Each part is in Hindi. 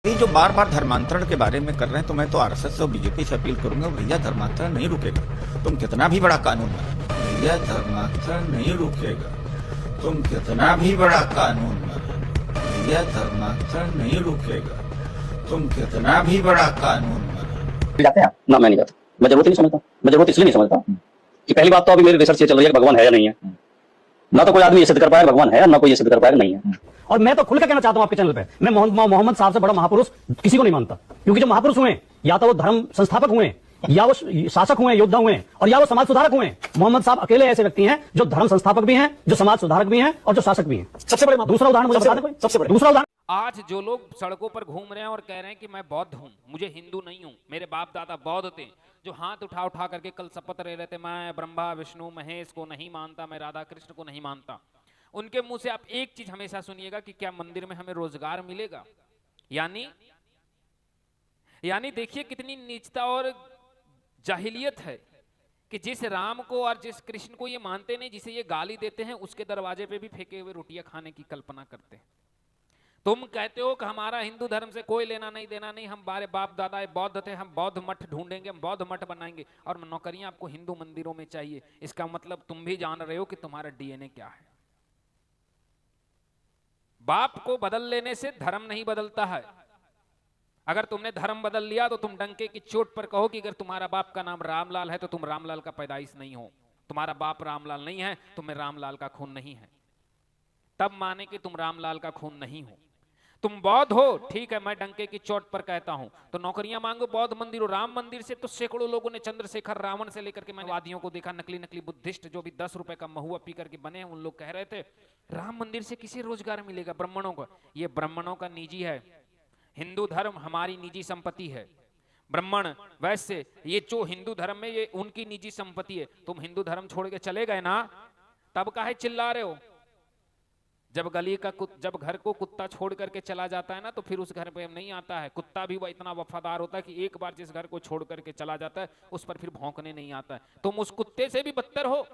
ये जो बार बार धर्मांतरण के बारे में कर रहे हैं, तो मैं तो आरएसएस और बीजेपी से अपील करूंगा, भैया धर्मांतरण नहीं रुकेगा, तुम कितना भी बड़ा कानून बना, भैया धर्मांतरण नहीं रुकेगा, तुम कितना भी बड़ा कानून बना, भैया धर्मांतरण नहीं रुकेगा, तुम कितना भी बड़ा कानून बना। जाते हैं ना? मैं नहीं जाता, मैं जरूरत नहीं समझता। मैं जरूरत इसलिए नहीं समझता कि पहली बात तो अभी मेरी रिसर्च ये चल रही है कि भगवान है या नहीं है। ना तो कोई आदमी ये सिद्ध कर पाया भगवान है, ना कोई ये सिद्ध कर पाया नहीं है। और मैं तो खुल के कहना चाहता हूं आपके चैनल पे, मैं मोहम्मद साहब से बड़ा महापुरुष किसी को नहीं मानता, क्योंकि जो महापुरुष हुए या तो वो धर्म संस्थापक हुए, या वो शासक हुए, योद्धा हुए, और या वो समाज सुधारक हुए। मोहम्मद साहब अकेले ऐसे व्यक्ति हैं जो धर्म संस्थापक भी हैं, जो समाज सुधारक भी हैं, और जो शासक भी हैं। सबसे बड़े दूसरा उदाहरण मुझे बता दें, सबसे बड़े दूसरा उदाहरण। आज जो लोग सड़कों पर घूम रहे हैं और कह रहे हैं कि मैं बौद्ध हूं, मुझे हिंदू नहीं हूं, मेरे बाप दादा बौद्ध थे, जो हाथ उठा उठा करके कल शपथ ले रहे थे मैं ब्रह्मा विष्णु महेश को नहीं मानता, मैं राधा कृष्ण को नहीं मानता, उनके मुंह से आप एक चीज हमेशा सुनिएगा कि क्या मंदिर में हमें रोजगार मिलेगा। यानी देखिए कितनी नीचता और जाहिलियत है कि जिस राम को और जिस कृष्ण को ये मानते नहीं, जिसे ये गाली देते हैं, उसके दरवाजे पे भी फेंके हुए रोटियां खाने की कल्पना करते हैं। तुम कहते हो कि हमारा हिंदू धर्म से कोई लेना नहीं देना नहीं, हमारे बाप दादा बौद्ध थे, हम बौद्ध मठ ढूंढेंगे, हम बौद्ध मठ बनाएंगे, और नौकरियां आपको हिंदू मंदिरों में चाहिए। इसका मतलब तुम भी जान रहे हो कि तुम्हारा डीएनए क्या है। बाप को बदल लेने से धर्म नहीं बदलता है। अगर तुमने धर्म बदल लिया तो तुम डंके की चोट पर कहो कि अगर तुम्हारा बाप का नाम रामलाल है तो तुम रामलाल का पैदाइश नहीं हो, तुम्हारा बाप रामलाल नहीं है, तुम्हें रामलाल का खून नहीं है, तब माने कि तुम रामलाल का खून नहीं हो। तुम बौद्ध हो, ठीक है, मैं डंके की चोट पर कहता हूं, तो नौकरियां मांगो बौद्ध मंदिर और राम मंदिर से। तो सैकड़ों लोगों ने चंद्रशेखर रावण से लेकर के मैंने वादियों को देखा, नकली नकली बुद्धिस्ट जो भी 10 रुपए का महुआ पी करके बने हैं, उन लोग कह रहे थे राम मंदिर से किसे रोजगार मिलेगा, ब्राह्मणों को। ये ब्राह्मणों का निजी है, हिंदू धर्म हमारी निजी संपत्ति है। ब्राह्मण वैसे ये जो हिंदू धर्म में ये उनकी निजी संपत्ति है। तुम हिंदू धर्म छोड़ के चले गए ना, तब काहे चिल्ला रहे हो। जब जब घर को कुत्ता छोड़ करके चला जाता है ना, तो फिर उस घर पे नहीं आता है। कुत्ता भी वो इतना वफादार होता है कि एक बार जिस घर को छोड़ करके चला जाता है उस पर फिर भौंकने नहीं आता है। तुम उस कुत्ते से भी बदतर हो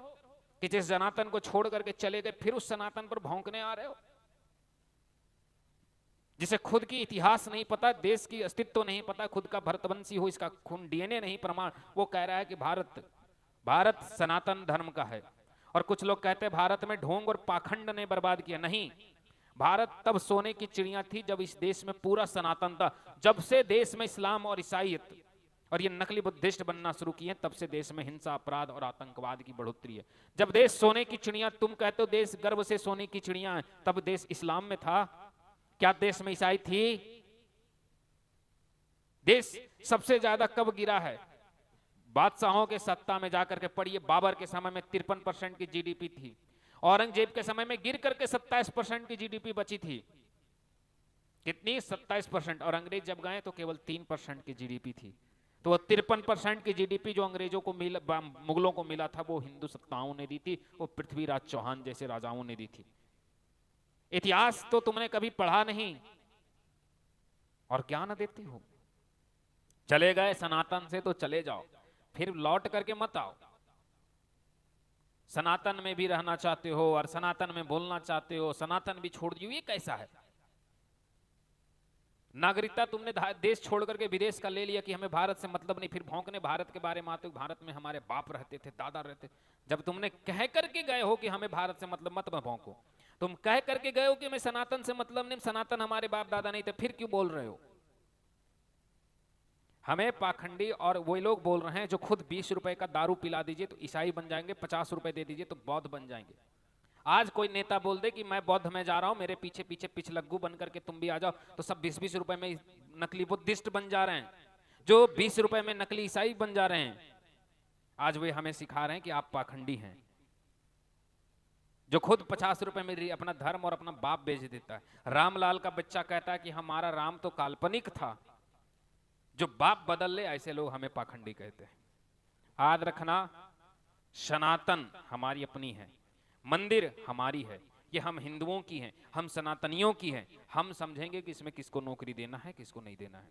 कि जिस सनातन को छोड़ करके चले गए फिर उस सनातन पर भौंकने आ रहे हो। जिसे खुद की इतिहास नहीं पता, देश की अस्तित्व नहीं पता, खुद का भरतवंशी हो, इसका खून डीएनए नहीं प्रमाण, वो कह रहा है कि भारत सनातन धर्म का है। और कुछ लोग कहते हैं भारत में ढोंग और पाखंड ने बर्बाद किया। नहीं, भारत तब सोने की चिड़िया थी जब इस देश में पूरा सनातन था। जब से देश में इस्लाम और ईसाईयत और ये नकली बुद्धिस्ट बनना शुरू किए, तब से देश में हिंसा, अपराध और आतंकवाद की बढ़ोतरी है। जब देश सोने की चिड़िया, तुम कहते हो देश गर्भ से सोने की चिड़िया है, तब देश इस्लाम में था क्या? देश में ईसाई थी? देश सबसे ज्यादा कब गिरा है? बादशाहों के सत्ता में जाकर के पढ़िए, बाबर के समय में 53% की जीडीपी थी, औरंगजेब के समय में गिर करके 27% की जीडीपी बची थी। कितनी? 27%। और अंग्रेज जब गए तो केवल 3% की जीडीपी थी। तो वो 53% की जीडीपी जो अंग्रेजों को मिला, मुगलों को मिला था, वो हिंदू सत्ताओं ने दी थी, वो पृथ्वीराज चौहान जैसे राजाओं ने दी थी। इतिहास तो तुमने कभी पढ़ा नहीं और ज्ञान देते हो। चले गए सनातन से तो चले जाओ, फिर लौट करके मत आओ। सनातन में भी रहना चाहते हो और सनातन में बोलना चाहते हो, सनातन भी छोड़ दियो, ये कैसा है? नागरिकता तुमने देश छोड़ करके विदेश का ले लिया कि हमें भारत से मतलब नहीं, फिर भौंकने भारत के बारे में आते हो, भारत में हमारे बाप रहते थे, दादा रहते। जब तुमने कह करके गए हो कि हमें भारत से मतलब मत भौंको, तुम कह करके गए हो कि हमें सनातन से मतलब नहीं, सनातन हमारे बाप दादा नहीं थे, फिर क्यों बोल रहे हो? हमें पाखंडी और वो लोग बोल रहे हैं जो खुद 20 रुपए का दारू पिला दीजिए तो ईसाई बन जाएंगे, 50 रुपए दे दीजिए तो बौद्ध बन जाएंगे। आज कोई नेता बोल दे कि मैं बौद्ध में जा रहा हूं, मेरे पीछे पीछे पिछलग्गू बन करके तुम भी आ जाओ, तो सब 20-20 रुपए में नकली बुद्धिस्ट बन जा रहे हैं, जो 20 रुपए में नकली ईसाई बन जा रहे हैं। आज वे हमें सिखा रहे हैं कि आप पाखंडी हैं। जो खुद 50 रुपए में अपना धर्म और अपना बाप बेच देता है। रामलाल का बच्चा कहता है कि हमारा राम तो काल्पनिक था, जो बाप बदल ले, ऐसे लोग हमें पाखंडी कहते हैं। याद रखना, सनातन हमारी अपनी है, मंदिर हमारी है, ये हम हिंदुओं की हैं, हम सनातनियों की हैं। हम समझेंगे कि इसमें किसको नौकरी देना है, किसको नहीं देना है।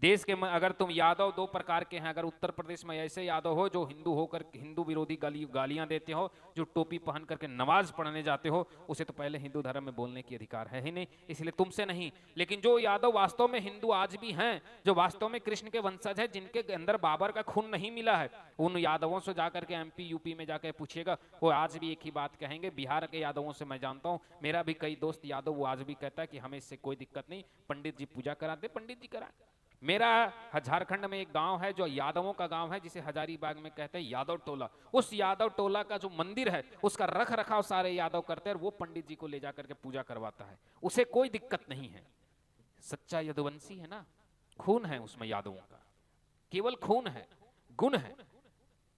देश के अगर तुम यादव दो प्रकार के हैं, अगर उत्तर प्रदेश में ऐसे यादव हो जो हिंदू होकर हिंदू विरोधी गालियां देते हो, जो टोपी पहन करके नमाज पढ़ने जाते हो, उसे तो पहले हिंदू धर्म में बोलने की अधिकार है ही नहीं, इसलिए तुमसे नहीं। लेकिन जो यादव वास्तव में हिंदू आज भी हैं, जो वास्तव में कृष्ण के वंशज है, जिनके अंदर बाबर का खून नहीं मिला है, उन यादवों से जाकर के MP UP में जाकर पूछिएगा, वो आज भी एक ही बात कहेंगे। बिहार के यादवों से मैं जानता हूँ, मेरा भी कई दोस्त यादव, वो आज भी कहता है कि हमें इससे कोई दिक्कत नहीं, पंडित जी पूजा कराते, पंडित जी करा। मेरा झारखंड में एक गांव है जो यादवों का गांव है, जिसे हजारीबाग में कहते हैं यादव टोला। उस यादव टोला का जो मंदिर है उसका रख रखाव सारे यादव करते हैं, और वो पंडित जी को ले जाकर के पूजा करवाता है, उसे कोई दिक्कत नहीं है। सच्चा यदुवंशी है ना, खून है उसमें यादवों का, केवल खून है, गुण है,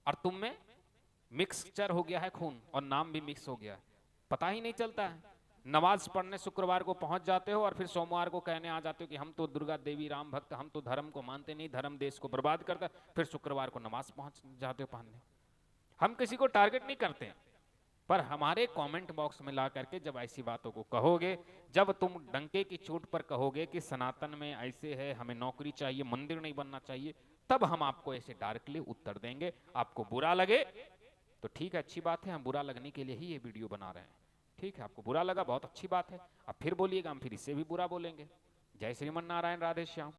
और तुम में मिक्सचर हो गया है खून, और नाम भी मिक्स हो गया है, पता ही नहीं चलता है। नमाज पढ़ने शुक्रवार को पहुंच जाते हो और फिर सोमवार को कहने आ जाते हो कि हम तो दुर्गा देवी राम भक्त, हम तो धर्म को मानते नहीं, धर्म देश को बर्बाद करता, फिर शुक्रवार को नमाज पहुंच जाते हो पढ़ने। हम किसी को टारगेट नहीं करते हैं, पर हमारे कमेंट बॉक्स में ला करके जब ऐसी बातों को कहोगे, जब तुम डंके की चोट पर कहोगे कि सनातन में ऐसे है, हमें नौकरी चाहिए, मंदिर नहीं बनना चाहिए, तब हम आपको ऐसे डायरेक्टली उत्तर देंगे। आपको बुरा लगे तो ठीक है, अच्छी बात है, हम बुरा लगने के लिए ही ये वीडियो बना रहे हैं, ठीक है। आपको बुरा लगा, बहुत अच्छी बात है, अब फिर बोलिएगा, हम फिर इससे भी बुरा बोलेंगे। जय श्रीमन नारायण, राधे श्याम।